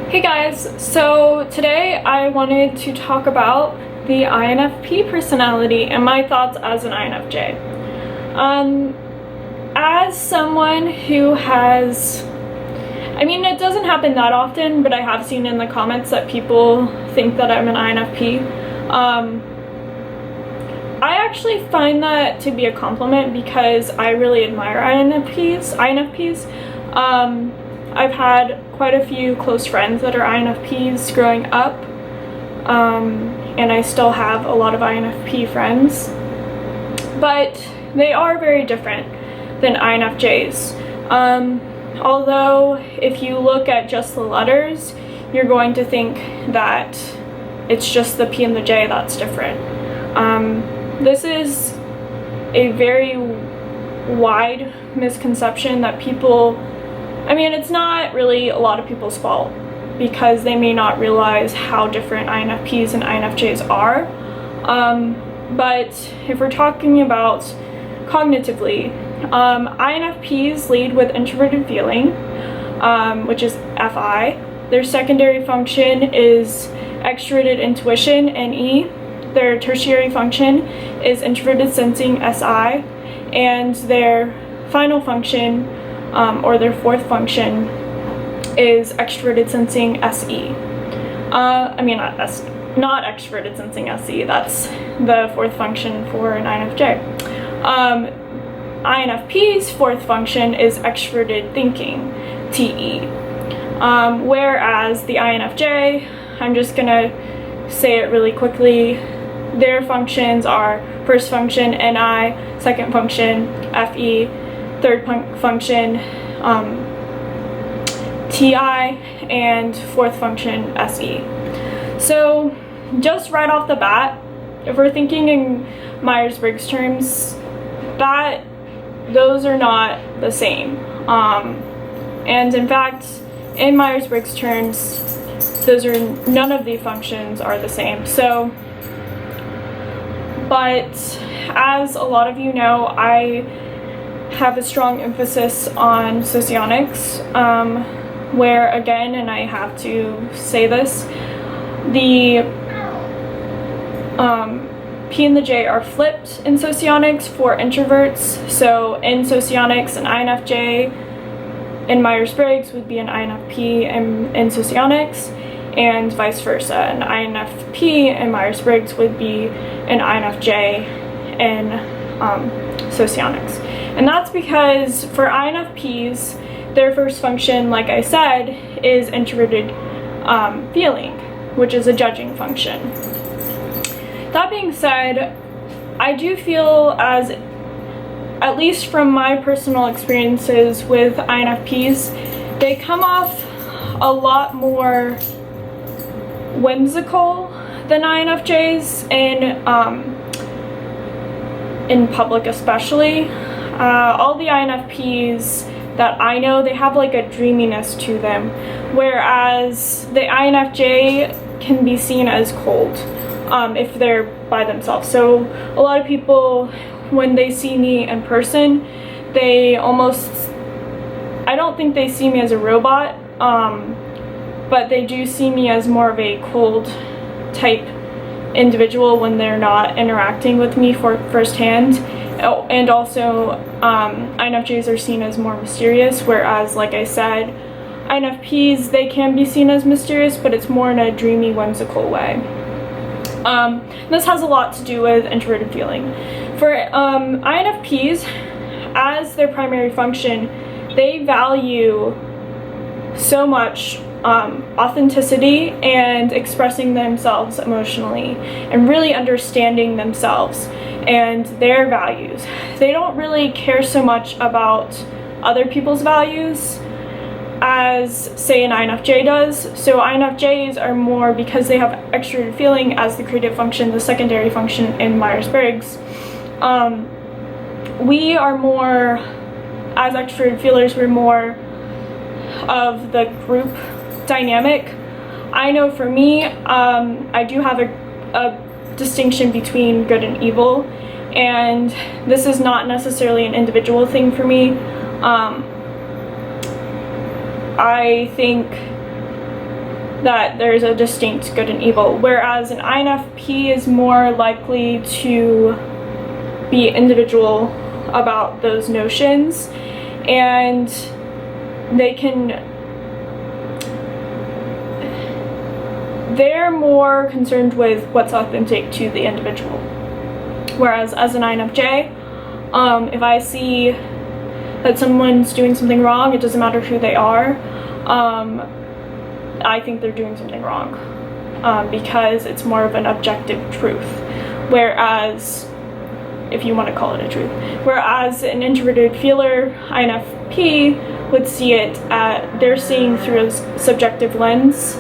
Hey guys, so today I wanted to talk about the INFP personality and my thoughts as an INFJ. As someone who has, it doesn't happen that often, but I have seen in the comments that people think that I'm an INFP. I actually find that to be a compliment because I really admire INFPs. I've had quite a few close friends that are INFPs growing up, and I still have a lot of INFP friends, but they are very different than INFJs. Although if you look at just the letters, you're going to think that it's just the P and the J that's different. This is a very wide misconception that people, it's not really a lot of people's fault because they may not realize how different INFPs and INFJs are. But if we're talking about cognitively, INFPs lead with introverted feeling, which is FI. Their secondary function is extroverted intuition, NE. Their tertiary function is introverted sensing, SI. And their final function, or their fourth function, is extroverted sensing, SE. Not extroverted sensing, SE. That's the fourth function for an INFJ. INFP's fourth function is extroverted thinking, TE. Whereas the INFJ, I'm just gonna say it really quickly, their functions are first function, NI, second function, FE, third function, TI, and fourth function, SE. So just right off the bat, if we're thinking in Myers-Briggs terms, those are not the same. And in fact, in Myers-Briggs terms, none of the functions are the same. So, but as a lot of you know, I have a strong emphasis on socionics, where again, and I have to say this, the P and the J are flipped in socionics for introverts. So in socionics, an INFJ in Myers-Briggs would be an INFP in socionics, and vice versa. An INFP in Myers-Briggs would be an INFJ in socionics. And that's because for INFPs, their first function, like I said, is introverted feeling, which is a judging function. That being said, I do feel, as at least from my personal experiences with INFPs, they come off a lot more whimsical than INFJs in public especially. All the INFPs that I know, they have like a dreaminess to them, whereas the INFJ can be seen as cold if they're by themselves. So a lot of people, when they see me in person, I don't think they see me as a robot, but they do see me as more of a cold type individual when they're not interacting with me firsthand. And also, INFJs are seen as more mysterious, whereas, like I said, INFPs, they can be seen as mysterious, but it's more in a dreamy, whimsical way. This has a lot to do with introverted feeling. For INFPs, as their primary function, they value so much authenticity and expressing themselves emotionally and really understanding themselves and their values. They don't really care so much about other people's values as, say, an INFJ does. So INFJs are more, because they have extroverted feeling as the creative function, the secondary function in Myers-Briggs, we are more, as extroverted feelers, we're more of the group dynamic. I know for me, I do have a distinction between good and evil, and this is not necessarily an individual thing for me. I think that there's a distinct good and evil, whereas an INFP is more likely to be individual about those notions, and they're more concerned with what's authentic to the individual. Whereas as an INFJ, if I see that someone's doing something wrong, it doesn't matter who they are, I think they're doing something wrong, because it's more of an objective truth. Whereas, if you want to call it a truth, whereas an introverted feeler, INFP, would see it they're seeing through a subjective lens,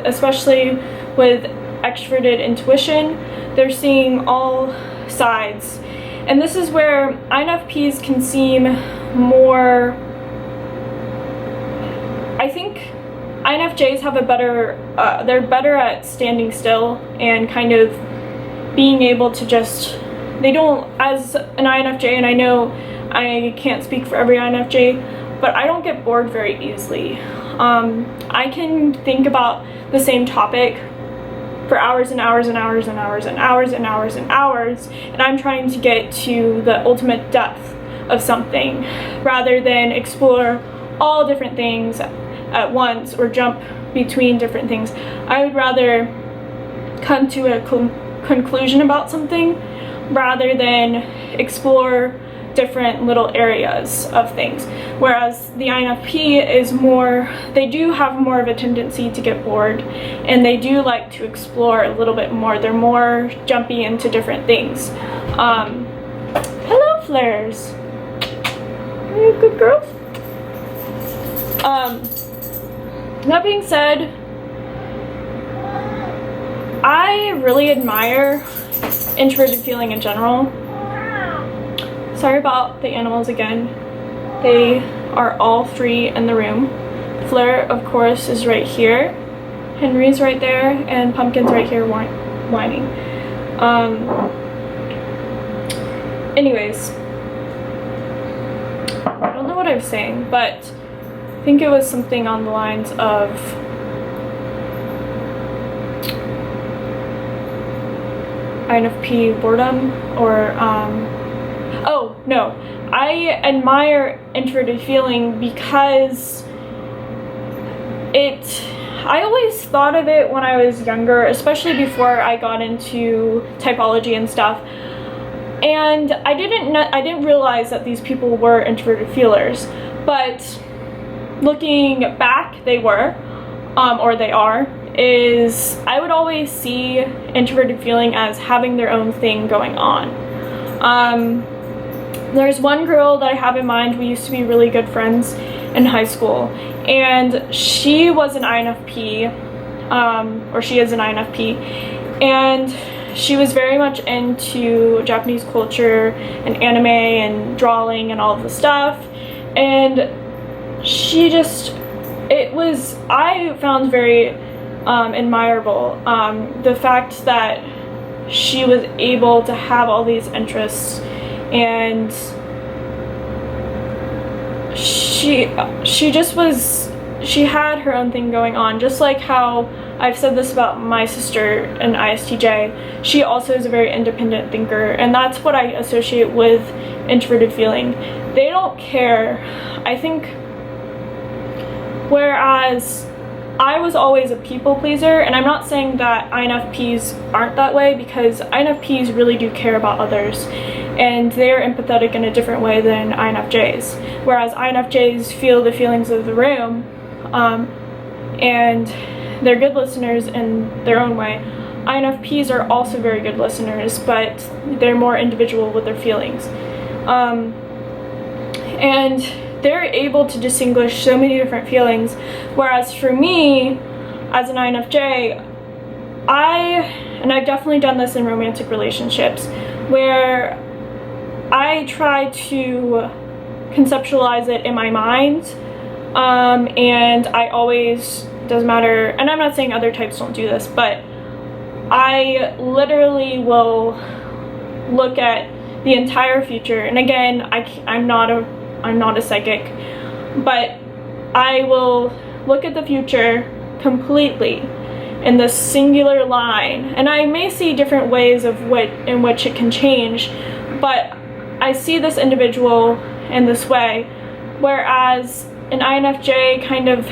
especially with extroverted intuition, they're seeing all sides. And this is where INFPs can seem more, I think INFJs have they're better at standing still and kind of being able to just, they don't, as an INFJ, and I know I can't speak for every INFJ, but I don't get bored very easily. I can think about the same topic for hours and hours and hours and hours and hours and hours and hours, and I'm trying to get to the ultimate depth of something rather than explore all different things at once or jump between different things. I would rather come to a conclusion about something rather than explore different little areas of things. Whereas the INFP is more, they do have more of a tendency to get bored, and they do like to explore a little bit more. They're more jumpy into different things. Hello, Flares. Are you a good girl? That being said, I really admire introverted feeling in general. Sorry about the animals again. They are all three in the room. Fleur, of course, is right here. Henry's right there, and Pumpkin's right here whining. Anyways, I don't know what I was saying, but I think it was something on the lines of INFP boredom, or oh no, I admire introverted feeling because I always thought of it when I was younger, especially before I got into typology and stuff, and I didn't realize that these people were introverted feelers, but looking back, they were, or they are, I would always see introverted feeling as having their own thing going on. There's one girl that I have in mind. We used to be really good friends in high school, and she was an INFP, or she is an INFP, and she was very much into Japanese culture and anime and drawing and all of the stuff, and I found very admirable the fact that she was able to have all these interests, and she had her own thing going on, just like how I've said this about my sister, an ISTJ. She also is a very independent thinker, and that's what I associate with introverted feeling. They don't care, I think, whereas I was always a people pleaser, and I'm not saying that INFPs aren't that way, because INFPs really do care about others, and they're empathetic in a different way than INFJs. Whereas INFJs feel the feelings of the room, and they're good listeners in their own way. INFPs are also very good listeners, but they're more individual with their feelings. And they're able to distinguish so many different feelings, whereas for me, as an INFJ, and I've definitely done this in romantic relationships, where I try to conceptualize it in my mind, and I always, doesn't matter, and I'm not saying other types don't do this, but I literally will look at the entire future, and again, I'm not a psychic, but I will look at the future completely in this singular line, and I may see different ways of in which it can change, but I see this individual in this way, whereas an INFJ kind of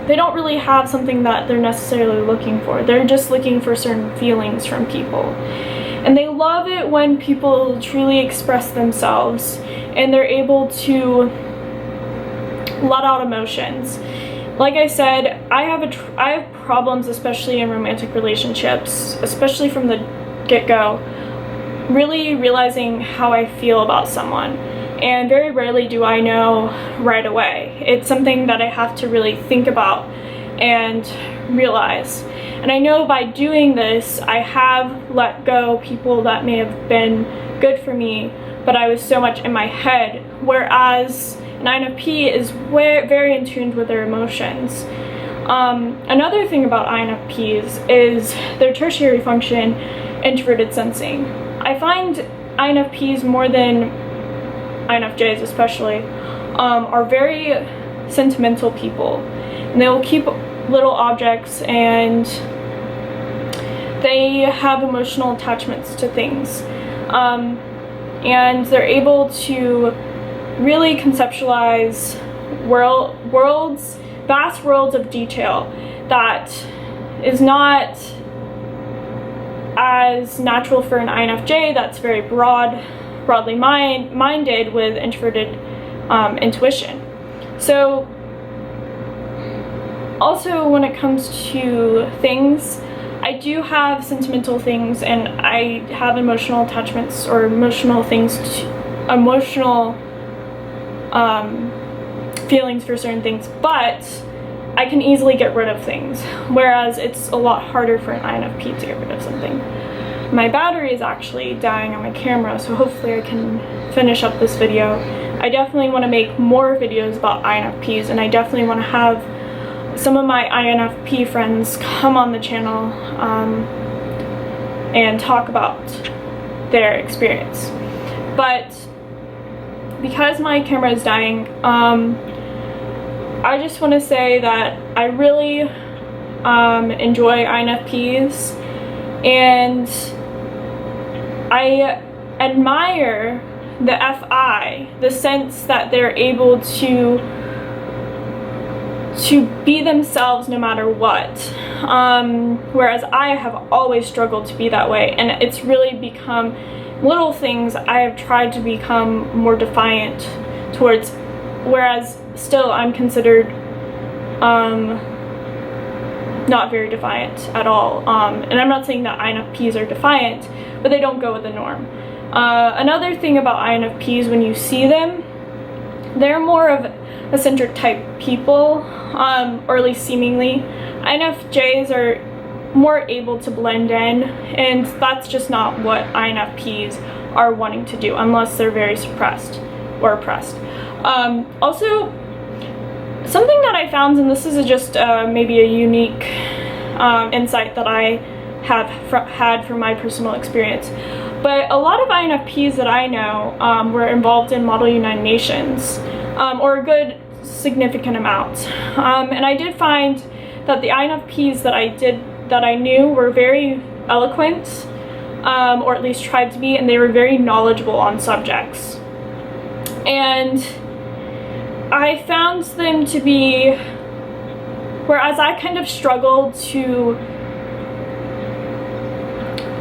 they don't really have something that they're necessarily looking for. They're just looking for certain feelings from people. And they love it when people truly express themselves and they're able to let out emotions. Like I said, I have problems, especially in romantic relationships, especially from the get-go, really realizing how I feel about someone. And very rarely do I know right away. It's something that I have to really think about and realize. And I know by doing this, I have let go people that may have been good for me, but I was so much in my head, whereas an INFP is very in tune with their emotions. Another thing about INFPs is their tertiary function, introverted sensing. I find INFPs more than INFJs especially, are very sentimental people, and they will keep little objects and they have emotional attachments to things, and they're able to really conceptualize vast worlds of detail that is not as natural for an INFJ that's very broadly minded with introverted intuition. So also when it comes to things, I do have sentimental things and I have emotional attachments or emotional feelings for certain things, but I can easily get rid of things, whereas it's a lot harder for an INFP to get rid of something. My battery is actually dying on my camera, so hopefully I can finish up this video. I definitely want to make more videos about INFPs, and I definitely want to have some of my INFP friends come on the channel and talk about their experience. But because my camera is dying, I just want to say that I really enjoy INFPs, and I admire the FI, the sense that they're able to be themselves no matter what, whereas I have always struggled to be that way, and it's really become little things I have tried to become more defiant towards, whereas still I'm considered not very defiant at all, and I'm not saying that INFPs are defiant, but they don't go with the norm. Another thing about INFPs, when you see them, they're more of eccentric type people, or at least seemingly. INFJs are more able to blend in, and that's just not what INFPs are wanting to do unless they're very suppressed or oppressed. Also, something that I found, and this is just maybe a unique insight that I have had from my personal experience, but a lot of INFPs that I know were involved in Model United Nations, or a good significant amount, and I did find that the INFPs that I knew were very eloquent, or at least tried to be, and they were very knowledgeable on subjects. And I found them to be, whereas I kind of struggled to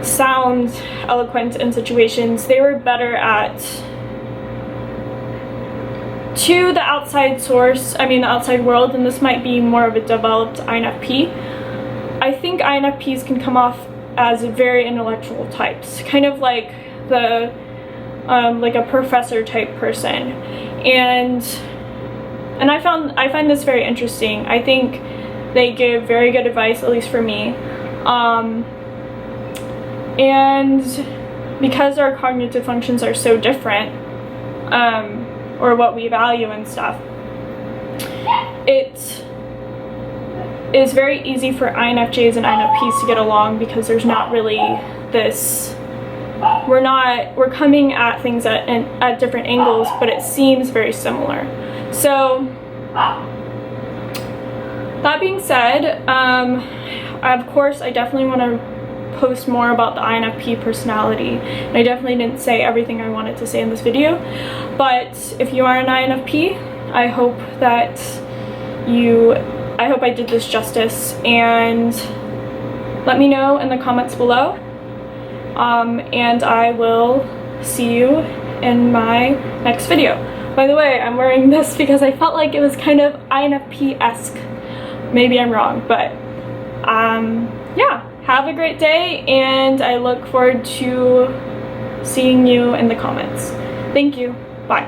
sound eloquent in situations, they were better at, to the outside the outside world, and this might be more of a developed INFP. I think INFPs can come off as very intellectual types, kind of like like a professor type person, and I find this very interesting. I think they give very good advice, at least for me, and because our cognitive functions are so different, or what we value and stuff, it is very easy for INFJs and INFPs to get along because there's not really this we're coming at things at different angles, but it seems very similar. So that being said, of course I definitely want to post more about the INFP personality, and I definitely didn't say everything I wanted to say in this video, but if you are an INFP, I hope I did this justice, and let me know in the comments below, and I will see you in my next video. By the way, I'm wearing this because I felt like it was kind of INFP-esque. Maybe I'm wrong, but yeah, have a great day, and I look forward to seeing you in the comments. Thank you. Bye.